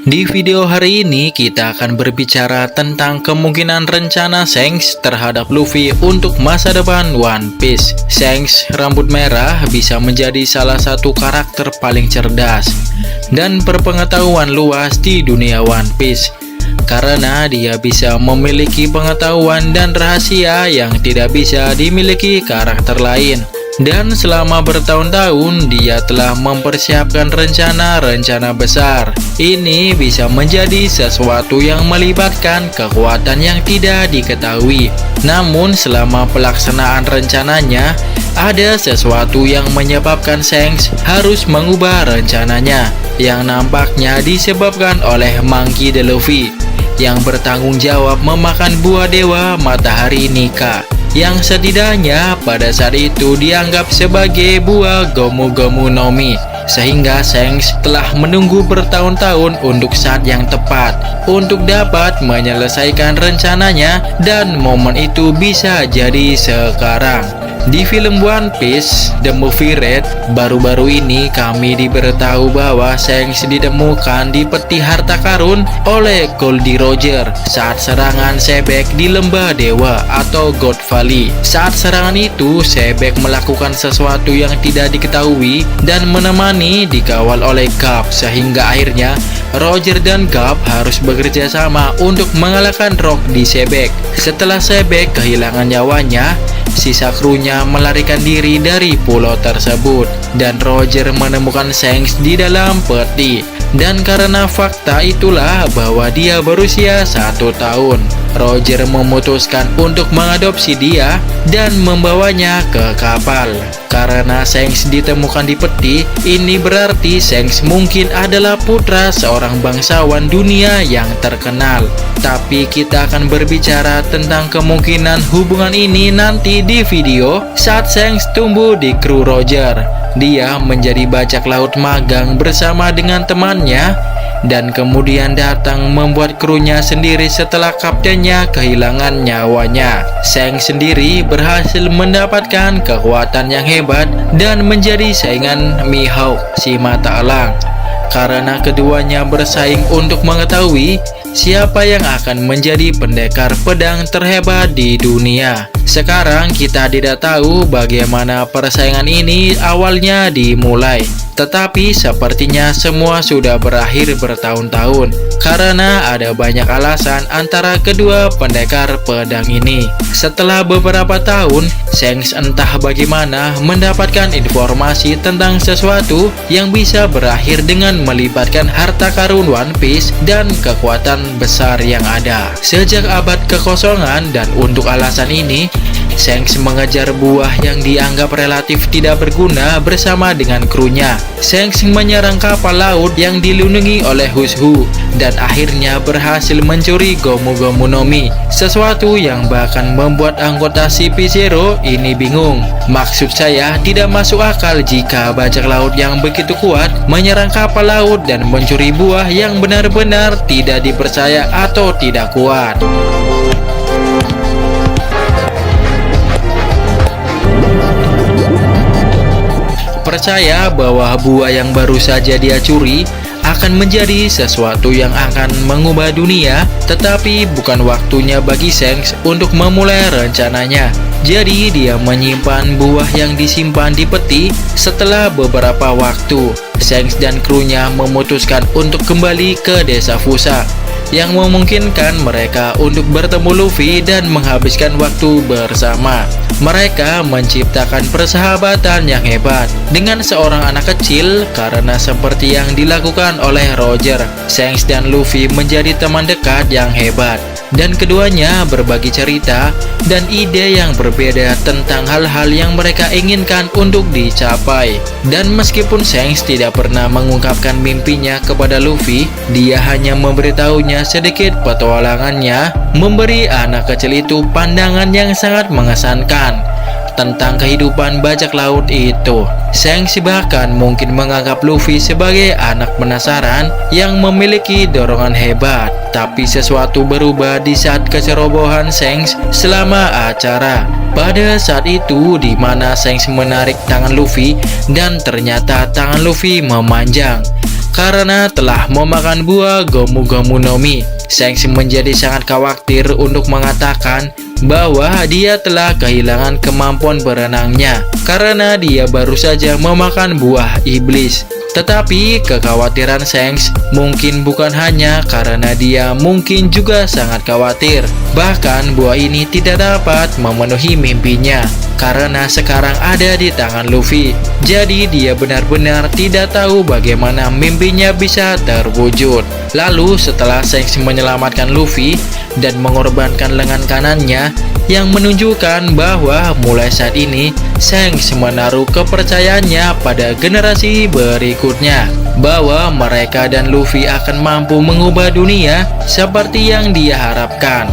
Di video hari ini kita akan berbicara tentang kemungkinan rencana Shanks terhadap Luffy untuk masa depan One Piece. Shanks rambut merah bisa menjadi salah satu karakter paling cerdas dan berpengetahuan luas di dunia One Piece, karena dia bisa memiliki pengetahuan dan rahasia yang tidak bisa dimiliki karakter lain. Dan selama bertahun-tahun dia telah mempersiapkan rencana-rencana besar. Ini bisa menjadi sesuatu yang melibatkan kekuatan yang tidak diketahui. Namun selama pelaksanaan rencananya, ada sesuatu yang menyebabkan Shanks harus mengubah rencananya, yang nampaknya disebabkan oleh Monkey D. Luffy yang bertanggung jawab memakan buah dewa matahari Nika, yang setidaknya pada saat itu dianggap sebagai buah Gomu Gomu no Mi, sehingga Shanks telah menunggu bertahun-tahun untuk saat yang tepat untuk dapat menyelesaikan rencananya, dan momen itu bisa jadi sekarang. Di film One Piece The Movie Red, baru-baru ini kami diberitahu bahwa Shanks ditemukan di peti harta karun oleh Goldie Roger saat serangan Sebek di Lembah Dewa atau God Valley. Saat serangan itu, Sebek melakukan sesuatu yang tidak diketahui dan menemani dikawal oleh Garp, sehingga akhirnya Roger dan Garp harus bekerja sama untuk mengalahkan Rock di Sebek. Setelah Sebek kehilangan nyawanya, sisa krunya melarikan diri dari pulau tersebut, dan Roger menemukan Shanks di dalam peti. Dan karena fakta itulah bahwa dia berusia 1 tahun, Roger memutuskan untuk mengadopsi dia dan membawanya ke kapal. Karena Shanks ditemukan di peti, ini berarti Shanks mungkin adalah putra seorang bangsawan dunia yang terkenal. Tapi kita akan berbicara tentang kemungkinan hubungan ini nanti di video saat Shanks tumbuh di kru Roger. Dia menjadi bajak laut magang bersama dengan temannya, dan kemudian datang membuat krunya sendiri setelah kaptennya kehilangan nyawanya. Shanks sendiri berhasil mendapatkan kekuatan yang hebat dan menjadi saingan Mihawk si mata elang, karena keduanya bersaing untuk mengetahui siapa yang akan menjadi pendekar pedang terhebat di dunia. Sekarang kita tidak tahu bagaimana persaingan ini awalnya dimulai, tetapi sepertinya semua sudah berakhir bertahun-tahun karena ada banyak alasan antara kedua pendekar pedang ini. Setelah beberapa tahun, Shanks entah bagaimana mendapatkan informasi tentang sesuatu yang bisa berakhir dengan melibatkan harta karun One Piece dan kekuatan besar yang ada sejak abad kekosongan. Dan untuk alasan ini, Shanks mengejar buah yang dianggap relatif tidak berguna bersama dengan krunya. Shanks menyerang kapal laut yang dilindungi oleh Hushu dan akhirnya berhasil mencuri Gomu Gomu no Mi, sesuatu yang bahkan membuat anggota CP0 ini bingung. Maksud saya, tidak masuk akal jika bajak laut yang begitu kuat menyerang kapal laut dan mencuri buah yang benar-benar tidak dipercaya atau tidak kuat. Percaya bahwa buah yang baru saja dia curi akan menjadi sesuatu yang akan mengubah dunia, tetapi bukan waktunya bagi Shanks untuk memulai rencananya. Jadi dia menyimpan buah yang disimpan di peti. Setelah beberapa waktu, Shanks dan krunya memutuskan untuk kembali ke desa Fusa, yang memungkinkan mereka untuk bertemu Luffy dan menghabiskan waktu bersama. Mereka menciptakan persahabatan yang hebat dengan seorang anak kecil, karena seperti yang dilakukan oleh Roger, Shanks dan Luffy menjadi teman dekat yang hebat, dan keduanya berbagi cerita dan ide yang berbeda tentang hal-hal yang mereka inginkan untuk dicapai. Dan meskipun Shanks tidak pernah mengungkapkan mimpinya kepada Luffy, dia hanya memberitahunya sedikit petualangannya, memberi anak kecil itu pandangan yang sangat mengesankan tentang kehidupan bajak laut itu. Shanks bahkan mungkin menganggap Luffy sebagai anak penasaran yang memiliki dorongan hebat. Tapi sesuatu berubah di saat kecerobohan Shanks selama acara. Pada saat itu di mana Shanks menarik tangan Luffy dan ternyata tangan Luffy memanjang. karena telah memakan buah Gomu Gomu no Mi. Shanks menjadi sangat khawatir untuk mengatakan bahwa dia telah kehilangan kemampuan berenangnya karena dia baru saja memakan buah iblis. Tetapi kekhawatiran Shanks mungkin bukan hanya karena dia mungkin juga sangat khawatir. Bahkan buah ini tidak dapat memenuhi mimpinya karena sekarang ada di tangan Luffy. Jadi dia benar-benar tidak tahu bagaimana mimpinya bisa terwujud. Lalu setelah Shanks menyelamatkan Luffy dan mengorbankan lengan kanannya, yang menunjukkan bahwa mulai saat ini Shanks menaruh kepercayaannya pada generasi berikutnya, bahwa mereka dan Luffy akan mampu mengubah dunia seperti yang dia harapkan.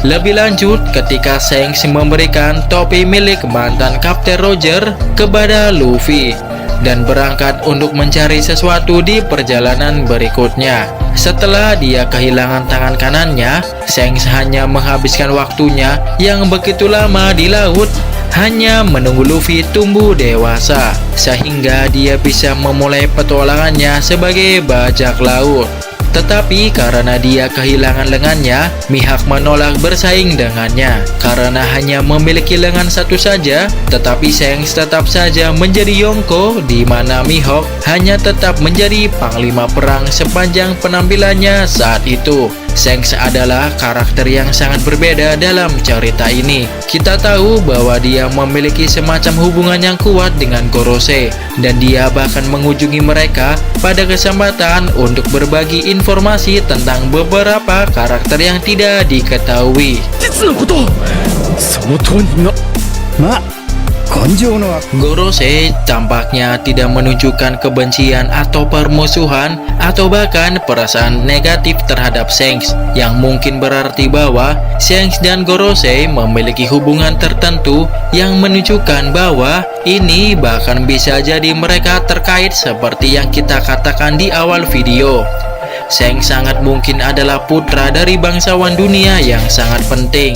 Lebih lanjut, ketika Shanks memberikan topi milik mantan Kapten Roger kepada Luffy dan berangkat untuk mencari sesuatu di perjalanan berikutnya. Setelah dia kehilangan tangan kanannya, Shanks hanya menghabiskan waktunya yang begitu lama di laut hanya menunggu Luffy tumbuh dewasa sehingga dia bisa memulai petualangannya sebagai bajak laut. Tetapi karena dia kehilangan lengannya, Mihawk menolak bersaing dengannya karena hanya memiliki lengan satu saja. Tetapi Shanks tetap saja menjadi Yonko, di mana Mihawk hanya tetap menjadi panglima perang sepanjang penampilannya saat itu. Shanks adalah karakter yang sangat berbeda dalam cerita ini. Kita tahu bahwa dia memiliki semacam hubungan yang kuat dengan Gorosei, dan dia bahkan mengunjungi mereka pada kesempatan untuk berbagi informasi tentang beberapa karakter yang tidak diketahui. Gorosei tampaknya tidak menunjukkan kebencian atau permusuhan atau bahkan perasaan negatif terhadap Shanks, yang mungkin berarti bahwa Shanks dan Gorosei memiliki hubungan tertentu yang menunjukkan bahwa ini bahkan bisa jadi mereka terkait seperti yang kita katakan di awal video. Shanks sangat mungkin adalah putra dari bangsawan dunia yang sangat penting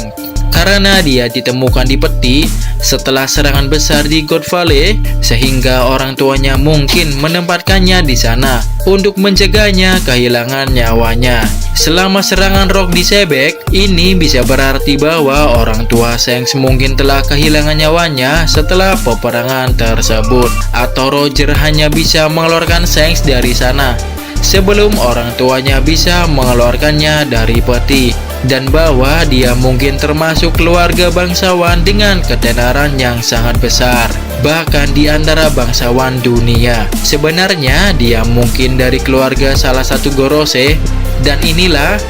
karena dia ditemukan di peti setelah serangan besar di God Valley, sehingga orang tuanya mungkin menempatkannya di sana untuk mencegahnya kehilangan nyawanya. Selama serangan Rock di Sebek, ini bisa berarti bahwa orang tua Shanks mungkin telah kehilangan nyawanya setelah peperangan tersebut, atau Roger hanya bisa mengeluarkan Shanks dari sana sebelum orang tuanya bisa mengeluarkannya dari peti, dan bahwa dia mungkin termasuk keluarga bangsawan dengan ketenaran yang sangat besar, bahkan di antara bangsawan dunia. Sebenarnya dia mungkin dari keluarga salah satu Gorosei, dan inilah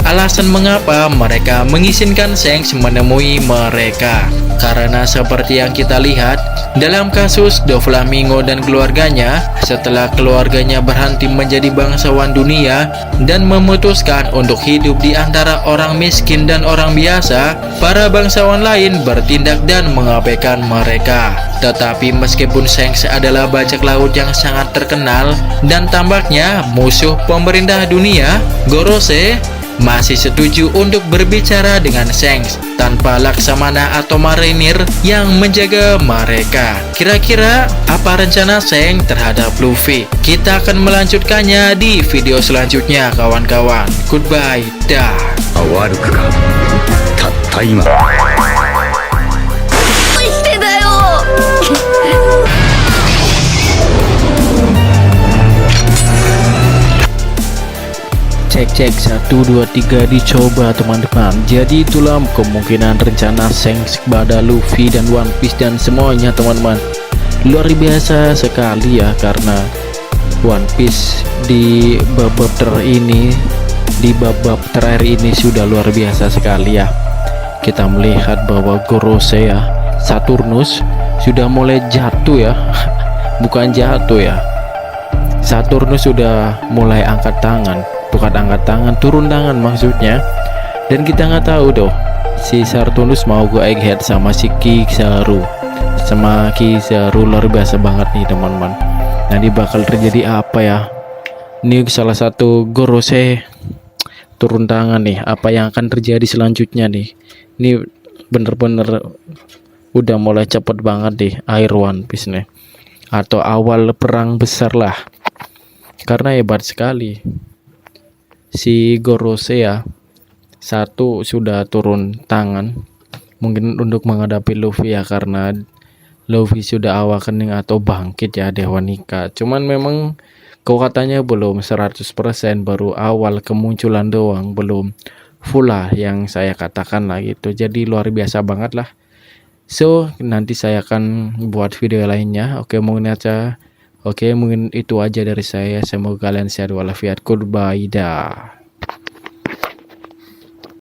alasan mengapa mereka mengizinkan Shanks menemui mereka. Karena seperti yang kita lihat dalam kasus Doflamingo dan keluarganya, setelah keluarganya berhenti menjadi bangsawan dunia dan memutuskan untuk hidup di antara orang miskin dan orang biasa, para bangsawan lain bertindak dan mengabaikan mereka. Tetapi meskipun Shanks adalah bajak laut yang sangat terkenal dan tampaknya musuh pemerintah dunia, Gorosei masih setuju untuk berbicara dengan Shanks tanpa laksamana atau marinir yang menjaga mereka. Kira-kira apa rencana Shanks terhadap Luffy? Kita akan melanjutkannya di video selanjutnya, kawan-kawan. Goodbye, dah. Cek 1 2 3 dicoba teman-teman. Jadi itulah kemungkinan rencana Shanks kepada Luffy dan One Piece dan semuanya teman-teman. Luar biasa sekali ya, karena One Piece di bab-bab terakhir ini sudah luar biasa sekali ya. Kita melihat bahwa Gorosei ya, Saturnus sudah mulai jatuh ya. Bukan jatuh ya, Saturnus sudah mulai angkat tangan. Bukan angkat tangan, turun tangan maksudnya. Dan kita nggak tahu doh, si Saturnus mau ke Egghead sama si Kizaru. Sama Kizaru luar biasa banget nih teman-teman. Nanti bakal terjadi apa ya? Ini salah satu Gorosei turun tangan nih. Apa yang akan terjadi selanjutnya nih? Ini bener-bener udah mulai cepet banget nih air One Piece nih. Atau awal perang besar lah. karena hebat sekali. Si Gorosea satu sudah turun tangan mungkin untuk menghadapi Luffy ya, karena Luffy sudah awak kening atau bangkit ya Dewa Nika. Cuman memang kekuatannya belum 100%, baru awal kemunculan doang, belum full lah yang saya katakan lah gitu. Jadi luar biasa banget lah. So nanti saya akan buat video lainnya. Oke, mungkin itu aja dari saya. Semoga kalian sehat walafiat. Goodbye dah.